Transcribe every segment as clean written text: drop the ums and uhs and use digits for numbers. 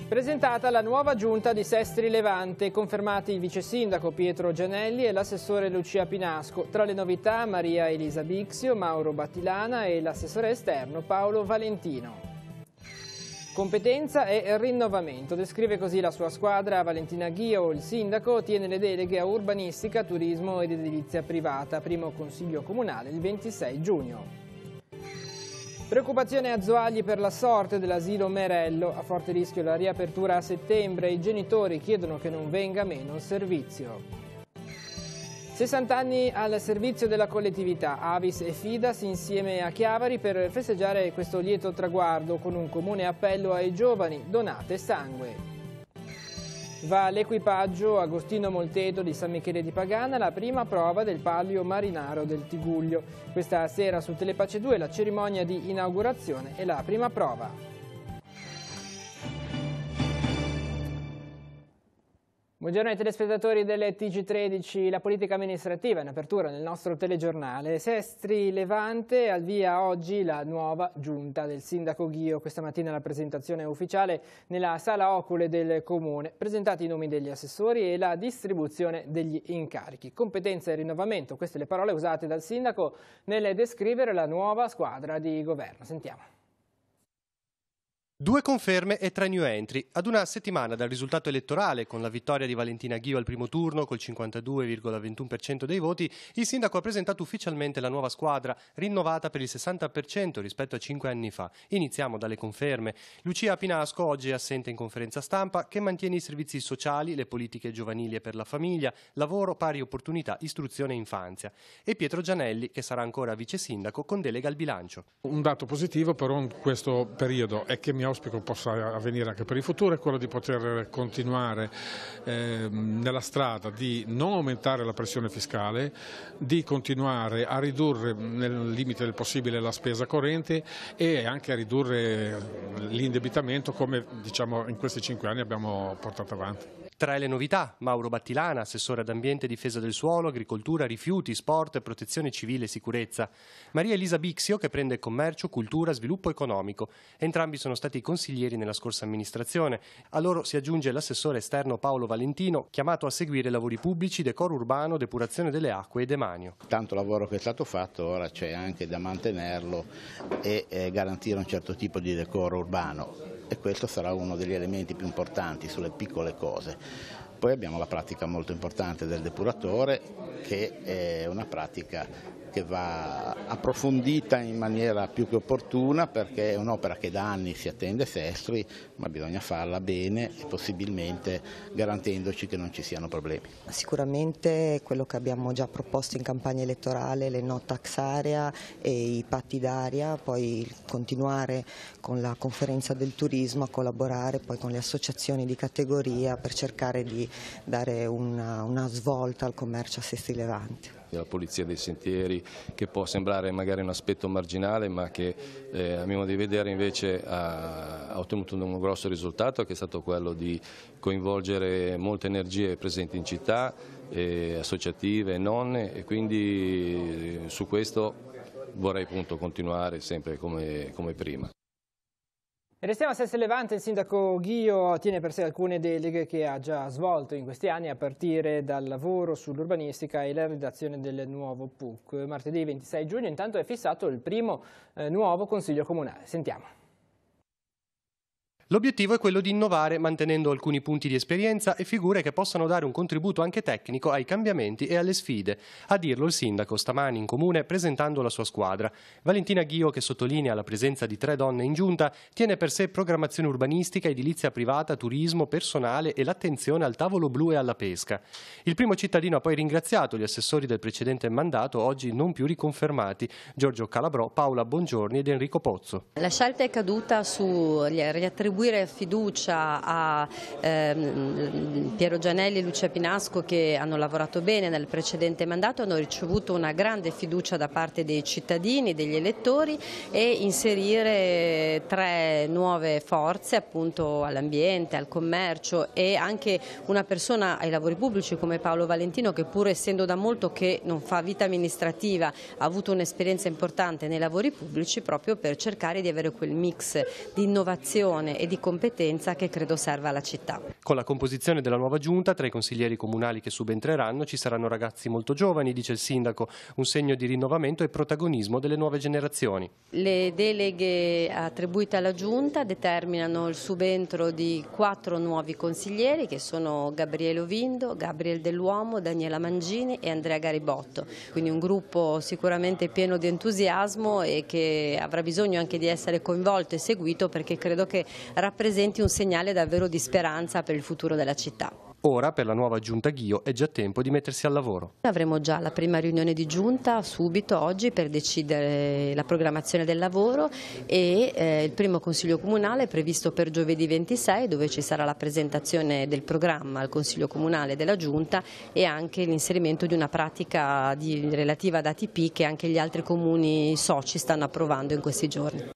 Presentata la nuova giunta di Sestri Levante, confermati il vice sindaco Pietro Gianelli e l'assessore Lucia Pinasco. Tra le novità Maria Elisa Bixio, Mauro Battilana e l'assessore esterno Paolo Valentino. Competenza e rinnovamento, descrive così la sua squadra Valentina Ghio. Il sindaco tiene le deleghe a urbanistica, turismo ed edilizia privata, primo consiglio comunale il 26 giugno. Preoccupazione a Zoagli per la sorte dell'asilo Merello, a forte rischio la riapertura a settembre, i genitori chiedono che non venga meno il servizio. 60 anni al servizio della collettività, Avis e Fidas insieme a Chiavari per festeggiare questo lieto traguardo con un comune appello ai giovani: donate sangue. Va l'equipaggio Agostino Molteto di San Michele di Pagana, la prima prova del Palio Marinaro del Tigullio. Questa sera su Telepace 2 la cerimonia di inaugurazione e la prima prova. Buongiorno ai telespettatori delle TG13, la politica amministrativa in apertura nel nostro telegiornale. Sestri Levante, al via oggi la nuova giunta del sindaco Ghio. Questa mattina la presentazione ufficiale nella sala ocule del comune. Presentati i nomi degli assessori e la distribuzione degli incarichi. Competenza e rinnovamento, queste le parole usate dal sindaco nel descrivere la nuova squadra di governo. Sentiamo. 2 conferme e 3 new entry. Ad una settimana dal risultato elettorale, con la vittoria di Valentina Ghio al primo turno col 52,21% dei voti, il sindaco ha presentato ufficialmente la nuova squadra, rinnovata per il 60% rispetto a 5 anni fa. Iniziamo dalle conferme. Lucia Pinasco, oggi è assente in conferenza stampa, che mantiene i servizi sociali, le politiche giovanili e per la famiglia, lavoro, pari opportunità, istruzione e infanzia. E Pietro Gianelli, che sarà ancora vice sindaco con delega al bilancio. Un dato positivo però in questo periodo è che mi auspico possa avvenire anche per il futuro è quello di poter continuare nella strada di non aumentare la pressione fiscale, di continuare a ridurre nel limite del possibile la spesa corrente e anche a ridurre l'indebitamento come diciamo in questi 5 anni abbiamo portato avanti. Tra le novità, Mauro Battilana, assessore ad ambiente e difesa del suolo, agricoltura, rifiuti, sport, protezione civile e sicurezza. Maria Elisa Bixio, che prende commercio, cultura, sviluppo economico. Entrambi sono stati consiglieri nella scorsa amministrazione. A loro si aggiunge l'assessore esterno Paolo Valentino, chiamato a seguire lavori pubblici, decoro urbano, depurazione delle acque e demanio. Tanto lavoro che è stato fatto, ora c'è anche da mantenerlo e garantire un certo tipo di decoro urbano. E questo sarà uno degli elementi più importanti sulle piccole cose. Poi abbiamo la pratica molto importante del depuratore, che è una pratica che va approfondita in maniera più che opportuna, perché è un'opera che da anni si attende Sestri, ma bisogna farla bene e possibilmente garantendoci che non ci siano problemi. Sicuramente quello che abbiamo già proposto in campagna elettorale, le no tax area e i patti d'aria, poi continuare con la conferenza del turismo, a collaborare poi con le associazioni di categoria per cercare di dare una svolta al commercio a Sestri Levante. La pulizia dei sentieri, che può sembrare magari un aspetto marginale, ma che a mio modo di vedere invece ha ottenuto un grosso risultato, che è stato quello di coinvolgere molte energie presenti in città, associative e non, e quindi su questo vorrei appunto continuare sempre come prima. Restiamo a Sestri Levante. Il sindaco Ghio tiene per sé alcune deleghe che ha già svolto in questi anni, a partire dal lavoro sull'urbanistica e la redazione del nuovo PUC. Martedì 26 giugno intanto è fissato il primo nuovo consiglio comunale. Sentiamo. L'obiettivo è quello di innovare mantenendo alcuni punti di esperienza e figure che possano dare un contributo anche tecnico ai cambiamenti e alle sfide. A dirlo il sindaco stamani in comune presentando la sua squadra. Valentina Ghio, che sottolinea la presenza di 3 donne in giunta, tiene per sé programmazione urbanistica, edilizia privata, turismo, personale e l'attenzione al tavolo blu e alla pesca. Il primo cittadino ha poi ringraziato gli assessori del precedente mandato, oggi non più riconfermati, Giorgio Calabrò, Paola Bongiorni ed Enrico Pozzo. La scelta è caduta su riattribuire fiducia a Piero Gianelli e Lucia Pinasco, che hanno lavorato bene nel precedente mandato, hanno ricevuto una grande fiducia da parte dei cittadini, degli elettori, e inserire 3 nuove forze appunto all'ambiente, al commercio e anche una persona ai lavori pubblici come Paolo Valentino, che pur essendo da molto che non fa vita amministrativa ha avuto un'esperienza importante nei lavori pubblici, proprio per cercare di avere quel mix di innovazione e e di competenza che credo serva alla città. Con la composizione della nuova giunta, tra i consiglieri comunali che subentreranno ci saranno ragazzi molto giovani, dice il sindaco, un segno di rinnovamento e protagonismo delle nuove generazioni. Le deleghe attribuite alla giunta determinano il subentro di 4 nuovi consiglieri che sono Gabriele Ovindo, Gabriele Dell'Uomo, Daniela Mangini e Andrea Garibotto, quindi un gruppo sicuramente pieno di entusiasmo e che avrà bisogno anche di essere coinvolto e seguito, perché credo che rappresenti un segnale davvero di speranza per il futuro della città. Ora, per la nuova giunta Ghio, è già tempo di mettersi al lavoro. Avremo già la prima riunione di giunta subito oggi per decidere la programmazione del lavoro e il primo consiglio comunale è previsto per giovedì 26, dove ci sarà la presentazione del programma al consiglio comunale della giunta e anche l'inserimento di una pratica relativa ad ATP che anche gli altri comuni soci stanno approvando in questi giorni.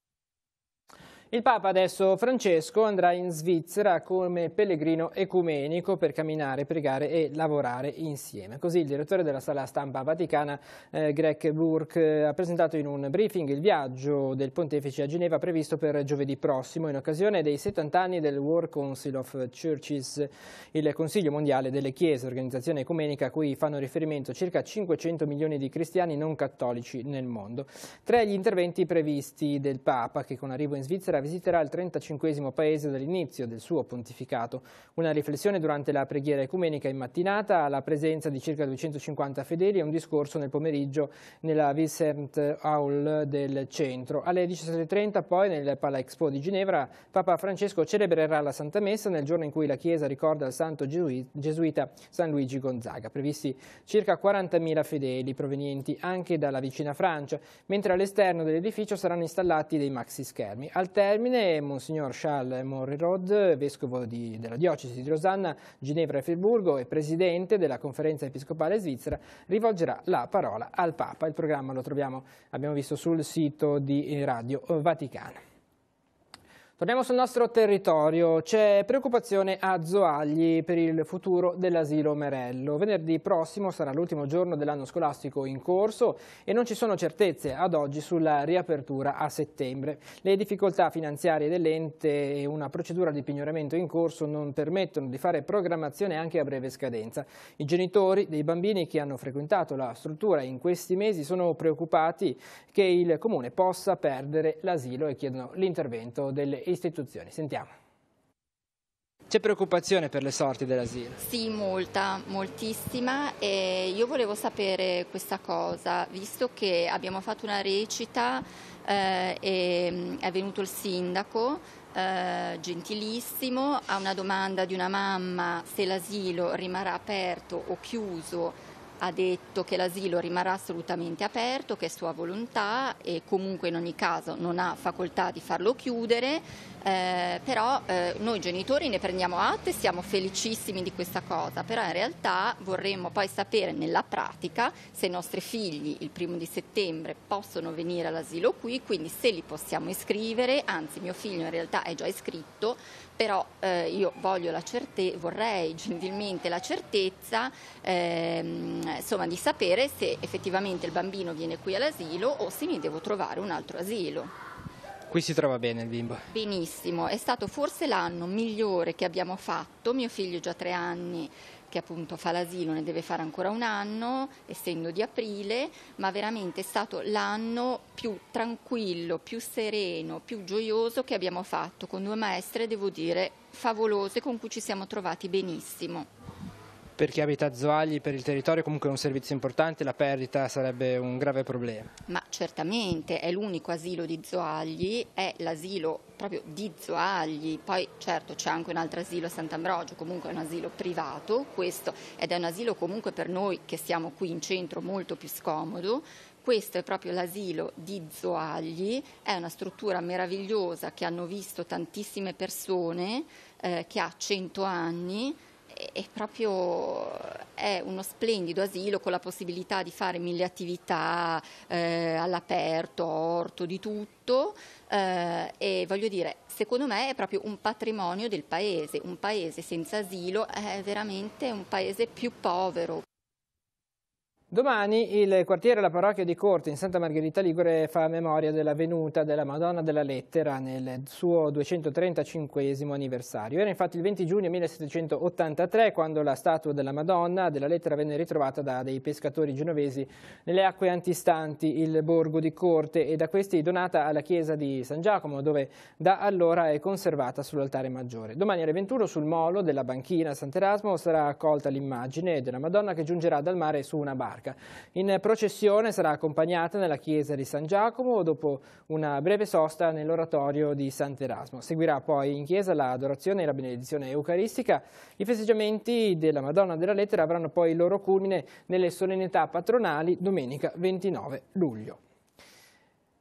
Il Papa adesso Francesco andrà in Svizzera come pellegrino ecumenico per camminare, pregare e lavorare insieme. Così il direttore della sala stampa vaticana Greg Burke ha presentato in un briefing il viaggio del pontefice a Ginevra previsto per giovedì prossimo in occasione dei 70 anni del World Council of Churches, il Consiglio mondiale delle Chiese, organizzazione ecumenica a cui fanno riferimento circa 500 milioni di cristiani non cattolici nel mondo. Tra gli interventi previsti del Papa, che con arrivo in Svizzera visiterà il 35° paese dall'inizio del suo pontificato. Una riflessione durante la preghiera ecumenica in mattinata alla presenza di circa 250 fedeli e un discorso nel pomeriggio nella Vicente Hall del centro. Alle 17:30 poi nel Pala Expo di Ginevra Papa Francesco celebrerà la Santa Messa nel giorno in cui la Chiesa ricorda il santo gesuita San Luigi Gonzaga. Previsti circa 40.000 fedeli provenienti anche dalla vicina Francia, mentre all'esterno dell'edificio saranno installati dei maxi schermi. Al termine, Monsignor Charles Morirod, vescovo della diocesi di Losanna, Ginevra e Friburgo e presidente della Conferenza Episcopale Svizzera, rivolgerà la parola al Papa. Il programma lo troviamo, abbiamo visto, sul sito di Radio Vaticana. Torniamo sul nostro territorio. C'è preoccupazione a Zoagli per il futuro dell'asilo Merello. Venerdì prossimo sarà l'ultimo giorno dell'anno scolastico in corso e non ci sono certezze ad oggi sulla riapertura a settembre. Le difficoltà finanziarie dell'ente e una procedura di pignoramento in corso non permettono di fare programmazione anche a breve scadenza. I genitori dei bambini che hanno frequentato la struttura in questi mesi sono preoccupati che il Comune possa perdere l'asilo e chiedono l'intervento delle istituzioni. Sentiamo. C'è preoccupazione per le sorti dell'asilo? Sì, moltissima, e io volevo sapere questa cosa, visto che abbiamo fatto una recita e è venuto il sindaco, gentilissimo, a una domanda di una mamma se l'asilo rimarrà aperto o chiuso. Ha detto che l'asilo rimarrà assolutamente aperto, che è sua volontà e comunque in ogni caso non ha facoltà di farlo chiudere, però noi genitori ne prendiamo atto e siamo felicissimi di questa cosa, però in realtà vorremmo poi sapere nella pratica se i nostri figli il 1° settembre possono venire all'asilo qui, quindi se li possiamo iscrivere, anzi mio figlio in realtà è già iscritto, però io vorrei gentilmente la certezza insomma, di sapere se effettivamente il bambino viene qui all'asilo o se mi devo trovare un altro asilo. Qui si trova bene il bimbo? Benissimo, è stato forse l'anno migliore che abbiamo fatto, mio figlio ha già 3 anni che appunto fa l'asilo, ne deve fare ancora un anno, essendo di aprile, ma veramente è stato l'anno più tranquillo, più sereno, più gioioso che abbiamo fatto, con 2 maestre, devo dire, favolose, con cui ci siamo trovati benissimo. Per chi abita a Zoagli, per il territorio comunque è un servizio importante, la perdita sarebbe un grave problema. Ma certamente è l'unico asilo di Zoagli, è l'asilo proprio di Zoagli, poi certo c'è anche un altro asilo a Sant'Ambrogio, comunque è un asilo privato, questo, ed è un asilo comunque per noi che siamo qui in centro molto più scomodo. Questo è proprio l'asilo di Zoagli, è una struttura meravigliosa che hanno visto tantissime persone, che ha 100 anni, e proprio è uno splendido asilo con la possibilità di fare 1000 attività all'aperto, orto, di tutto, e voglio dire, secondo me è proprio un patrimonio del paese. Un paese senza asilo è veramente un paese più povero. Domani il quartiere e la parrocchia di Corte in Santa Margherita Ligure fa memoria della venuta della Madonna della Lettera nel suo 235esimo anniversario. Era infatti il 20 giugno 1783 quando la statua della Madonna della Lettera venne ritrovata da dei pescatori genovesi nelle acque antistanti il borgo di Corte e da questi donata alla chiesa di San Giacomo, dove da allora è conservata sull'altare maggiore. Domani alle 21 sul molo della banchina Sant'Erasmo sarà accolta l'immagine della Madonna che giungerà dal mare su una barca. In processione sarà accompagnata nella chiesa di San Giacomo dopo una breve sosta nell'oratorio di Sant'Erasmo. Seguirà poi in chiesa l'adorazione e la benedizione eucaristica. I festeggiamenti della Madonna della Lettera avranno poi il loro culmine nelle solennità patronali domenica 29 luglio.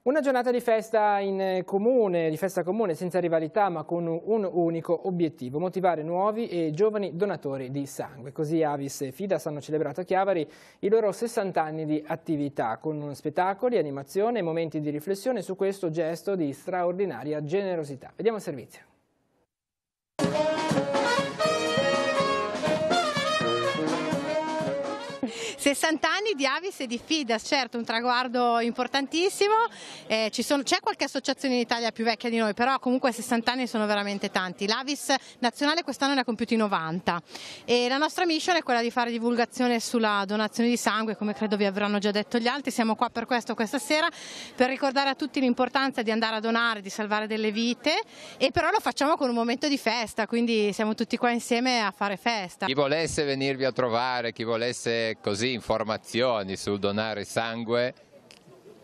Una giornata di festa comune, senza rivalità ma con un unico obiettivo, motivare nuovi e giovani donatori di sangue. Così Avis e Fidas hanno celebrato a Chiavari i loro 60 anni di attività, con spettacoli, animazione e momenti di riflessione su questo gesto di straordinaria generosità. Vediamo il servizio. 60 anni di Avis e di Fidas, certo un traguardo importantissimo, c'è qualche associazione in Italia più vecchia di noi, però comunque 60 anni sono veramente tanti. L'Avis nazionale quest'anno ne ha compiuti 90 e la nostra mission è quella di fare divulgazione sulla donazione di sangue, come credo vi avranno già detto gli altri. Siamo qua per questo questa sera, per ricordare a tutti l'importanza di andare a donare, di salvare delle vite, e però lo facciamo con un momento di festa, quindi siamo tutti qua insieme a fare festa. Chi volesse venirvi a trovare, chi volesse così informazioni sul donare sangue,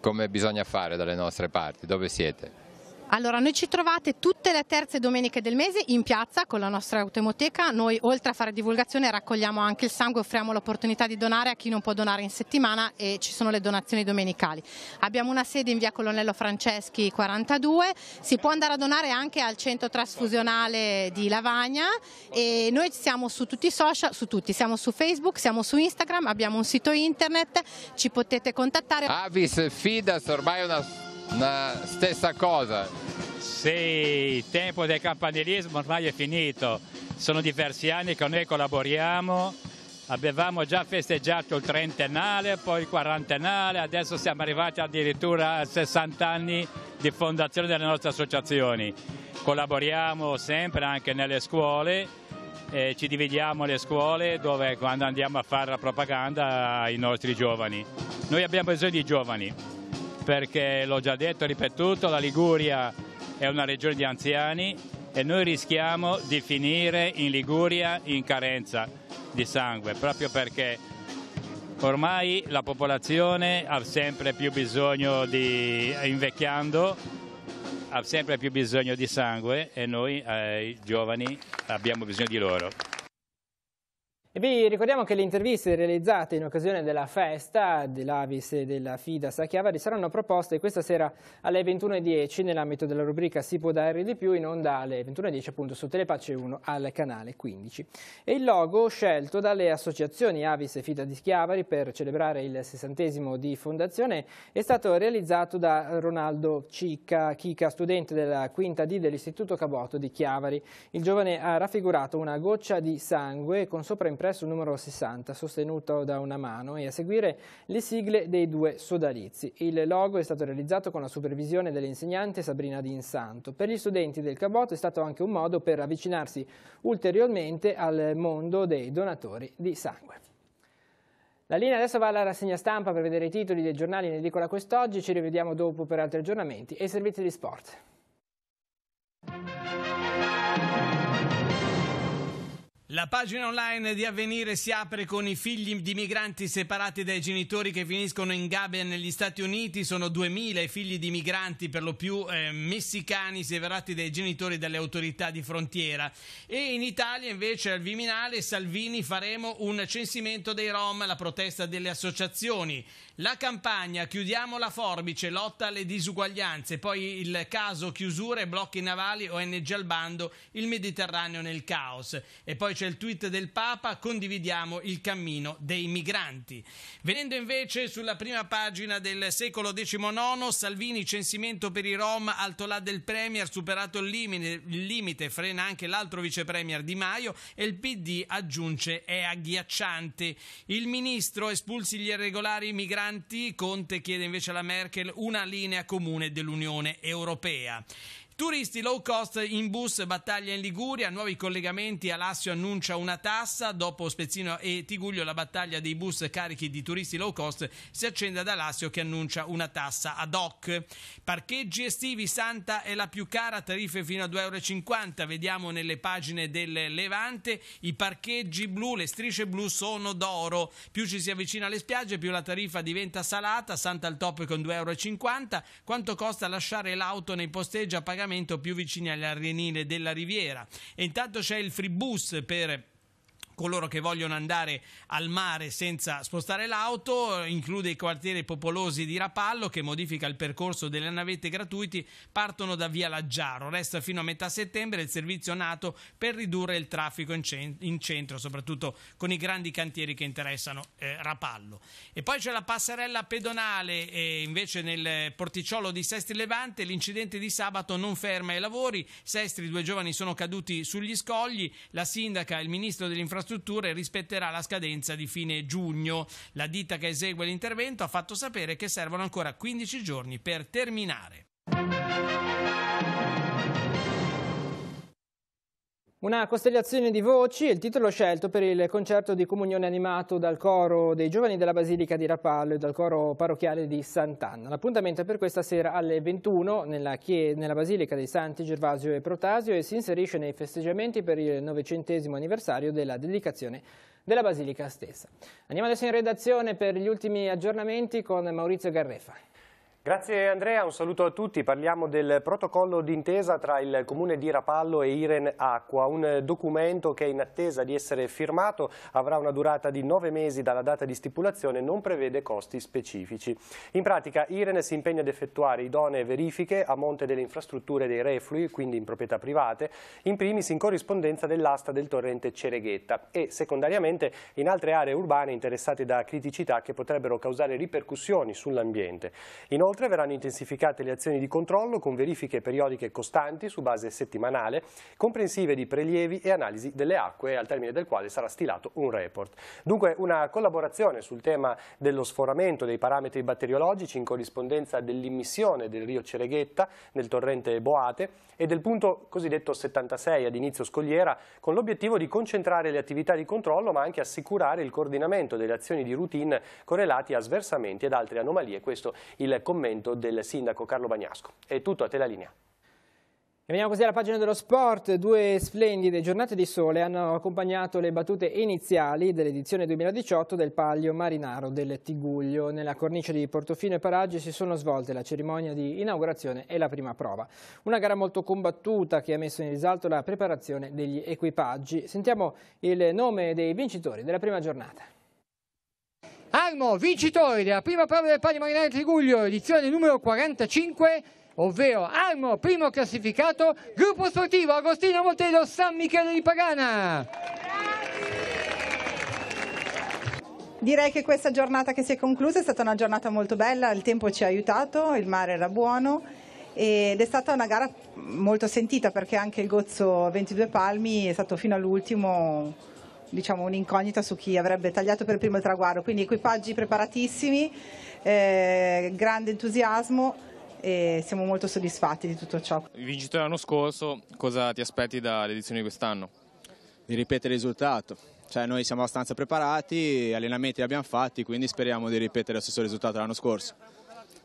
come bisogna fare dalle nostre parti? Dove siete? Allora, noi ci trovate tutte le terze domeniche del mese in piazza con la nostra autoemoteca. Noi, oltre a fare divulgazione, raccogliamo anche il sangue, offriamo l'opportunità di donare a chi non può donare in settimana e ci sono le donazioni domenicali. Abbiamo una sede in via Colonnello Franceschi 42, si può andare a donare anche al centro trasfusionale di Lavagna e noi siamo su tutti i social, siamo su Facebook, siamo su Instagram, abbiamo un sito internet, ci potete contattare. Avis e Fidas ormai è una stessa cosa. Sì, il tempo del campanilismo ormai è finito, sono diversi anni che noi collaboriamo, avevamo già festeggiato il trentennale, poi il quarantennale, adesso siamo arrivati addirittura a 60 anni di fondazione delle nostre associazioni. Collaboriamo sempre anche nelle scuole, ci dividiamo le scuole dove quando andiamo a fare la propaganda ai nostri giovani. Noi abbiamo bisogno di giovani, perché l'ho già detto e ripetuto, la Liguria è una regione di anziani e noi rischiamo di finire in Liguria in carenza di sangue, proprio perché ormai la popolazione ha sempre più bisogno invecchiando, ha sempre più bisogno di sangue e noi giovani abbiamo bisogno di loro. E vi ricordiamo che le interviste realizzate in occasione della festa dell'Avis e della Fidas a Chiavari saranno proposte questa sera alle 21:10 nell'ambito della rubrica Si può dare di più, in onda alle 21:10 appunto su Telepace 1 al canale 15. E il logo scelto dalle associazioni Avis e Fidas di Chiavari per celebrare il 60° di fondazione è stato realizzato da Ronaldo Chica, studente della quinta D dell'Istituto Caboto di Chiavari. Il giovane ha raffigurato una goccia di sangue con sopra sul numero 60, sostenuto da una mano, e a seguire le sigle dei due sodalizi. Il logo è stato realizzato con la supervisione dell'insegnante Sabrina D'Insanto. Per gli studenti del Caboto è stato anche un modo per avvicinarsi ulteriormente al mondo dei donatori di sangue. La linea adesso va alla rassegna stampa per vedere i titoli dei giornali in edicola quest'oggi. Ci rivediamo dopo per altri aggiornamenti e i servizi di sport. La pagina online di Avvenire si apre con i figli di migranti separati dai genitori che finiscono in gabbia negli Stati Uniti. Sono 2000 i figli di migranti, per lo più messicani, separati dai genitori dalle autorità di frontiera. E in Italia invece al Viminale Salvini faremo un censimento dei Rom, la protesta delle associazioni. La Campania, chiudiamo la forbice, lotta alle disuguaglianze, poi il caso chiusure, blocchi navali, ONG al bando, il Mediterraneo nel caos. E poi c'è il tweet del Papa, condividiamo il cammino dei migranti. Venendo invece sulla prima pagina del Secolo XIX, Salvini, censimento per i Rom, alto là del Premier, superato il limite, frena anche l'altro vicepremier Di Maio e il PD aggiunge è agghiacciante. Il ministro espulsi gli irregolari migranti, Conte chiede invece alla Merkel una linea comune dell'Unione Europea. Turisti low cost in bus, battaglia in Liguria, nuovi collegamenti, Alassio annuncia una tassa, dopo Spezzino e Tiguglio la battaglia dei bus carichi di turisti low cost si accende ad Alassio che annuncia una tassa ad hoc. Parcheggi estivi, Santa è la più cara, tariffe fino a €2,50, vediamo nelle pagine del Levante, i parcheggi blu, le strisce blu sono d'oro, più ci si avvicina alle spiagge più la tariffa diventa salata, Santa al top con €2,50, quanto costa lasciare l'auto nei posteggi a pagamento più vicini all'Arenile della Riviera. E intanto c'è il free bus per coloro che vogliono andare al mare senza spostare l'auto, include i quartieri popolosi di Rapallo che modifica il percorso delle navette gratuiti, partono da via Laggiaro, resta fino a metà settembre il servizio nato per ridurre il traffico in centro, soprattutto con i grandi cantieri che interessano Rapallo. E poi c'è la passerella pedonale e invece nel porticciolo di Sestri Levante l'incidente di sabato non ferma i lavori, Sestri 2 giovani sono caduti sugli scogli, la sindaca e il ministro delle infrastrutture rispetterà la scadenza di fine giugno. La ditta che esegue l'intervento ha fatto sapere che servono ancora 15 giorni per terminare. Una costellazione di voci è il titolo scelto per il concerto di comunione animato dal coro dei giovani della Basilica di Rapallo e dal coro parrocchiale di Sant'Anna. L'appuntamento è per questa sera alle 21 nella Basilica dei Santi Gervasio e Protasio e si inserisce nei festeggiamenti per il 900° anniversario della dedicazione della Basilica stessa. Andiamo adesso in redazione per gli ultimi aggiornamenti con Maurizio Garrefa. Grazie Andrea, un saluto a tutti. Parliamo del protocollo d'intesa tra il Comune di Rapallo e Iren Acqua, un documento che è in attesa di essere firmato, avrà una durata di 9 mesi dalla data di stipulazione e non prevede costi specifici. In pratica Iren si impegna ad effettuare idonee verifiche a monte delle infrastrutture dei reflui, quindi in proprietà private, in primis in corrispondenza dell'asta del torrente Cereghetta e secondariamente in altre aree urbane interessate da criticità che potrebbero causare ripercussioni sull'ambiente. Inoltre verranno intensificate le azioni di controllo con verifiche periodiche costanti su base settimanale, comprensive di prelievi e analisi delle acque, al termine del quale sarà stilato un report. Dunque una collaborazione sul tema dello sforamento dei parametri batteriologici in corrispondenza dell'immissione del Rio Cereghetta nel torrente Boate e del punto cosiddetto 76 ad inizio scogliera, con l'obiettivo di concentrare le attività di controllo ma anche assicurare il coordinamento delle azioni di routine correlati a sversamenti ed altre anomalie. Questo il commento del sindaco Carlo Bagnasco. È tutto, a te la linea. Veniamo così alla pagina dello sport. 2 splendide giornate di sole hanno accompagnato le battute iniziali dell'edizione 2018 del Palio Marinaro del Tiguglio. Nella cornice di Portofino e Paraggi si sono svolte la cerimonia di inaugurazione e la prima prova. Una gara molto combattuta che ha messo in risalto la preparazione degli equipaggi. Sentiamo il nome dei vincitori della prima giornata. Armo, vincitori della prima prova del Palio Marinaro del Tiguglio, edizione numero 45, ovvero Armo, primo classificato, gruppo sportivo Agostino Moltedo San Michele di Pagana. Direi che questa giornata che si è conclusa è stata una giornata molto bella, il tempo ci ha aiutato, il mare era buono ed è stata una gara molto sentita perché anche il Gozzo 22 Palmi è stato fino all'ultimo, diciamo, un'incognita su chi avrebbe tagliato per primo il traguardo, quindi equipaggi preparatissimi, grande entusiasmo e siamo molto soddisfatti di tutto ciò. Vincitore l'anno scorso, cosa ti aspetti dall'edizione di quest'anno? Di ripetere il risultato, cioè noi siamo abbastanza preparati, allenamenti li abbiamo fatti, quindi speriamo di ripetere lo stesso risultato dell'anno scorso,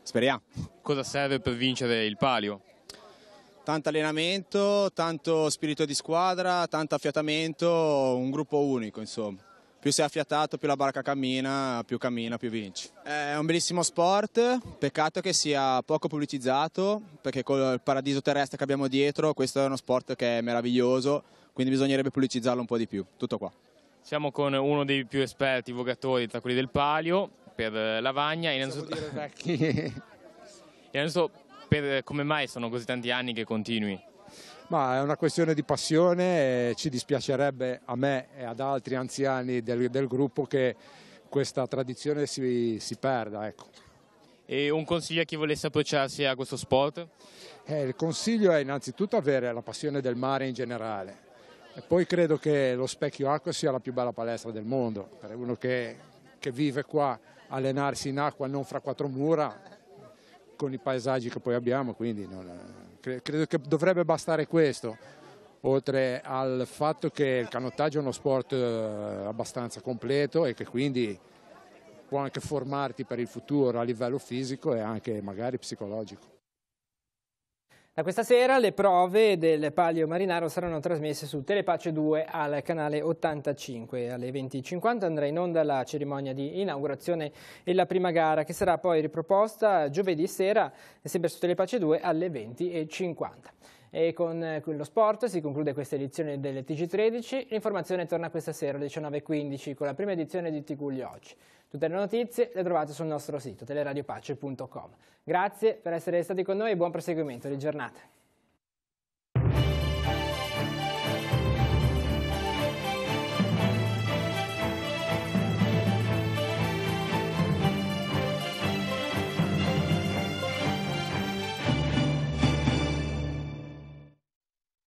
speriamo. Cosa serve per vincere il Palio? Tanto allenamento, tanto spirito di squadra, tanto affiatamento, un gruppo unico insomma. Più sei affiatato, più la barca cammina, più vinci. È un bellissimo sport, peccato che sia poco pubblicizzato, perché con il paradiso terrestre che abbiamo dietro, questo è uno sport che è meraviglioso, quindi bisognerebbe pubblicizzarlo un po' di più, tutto qua. Siamo con uno dei più esperti vogatori tra quelli del Palio, per Lavagna e innanzitutto come mai sono così tanti anni che continui? Ma è una questione di passione e ci dispiacerebbe a me e ad altri anziani del gruppo che questa tradizione si perda. Ecco. E un consiglio a chi volesse approcciarsi a questo sport? Il consiglio è innanzitutto avere la passione del mare in generale e poi credo che lo Specchio Acqua sia la più bella palestra del mondo. Per uno che vive qua, allenarsi in acqua non fra quattro mura, con i paesaggi che poi abbiamo, quindi credo che dovrebbe bastare questo, oltre al fatto che il canottaggio è uno sport abbastanza completo e che quindi può anche formarti per il futuro a livello fisico e anche magari psicologico. Da questa sera le prove del Palio Marinaro saranno trasmesse su Telepace 2 al canale 85. Alle 20:50 andrà in onda la cerimonia di inaugurazione e la prima gara, che sarà poi riproposta giovedì sera, sempre su Telepace 2 alle 20:50. E con lo sport si conclude questa edizione del TG13. L'informazione torna questa sera alle 19:15 con la prima edizione di TG Oggi. Tutte le notizie le trovate sul nostro sito teleradiopace.com. Grazie per essere stati con noi e buon proseguimento di giornata.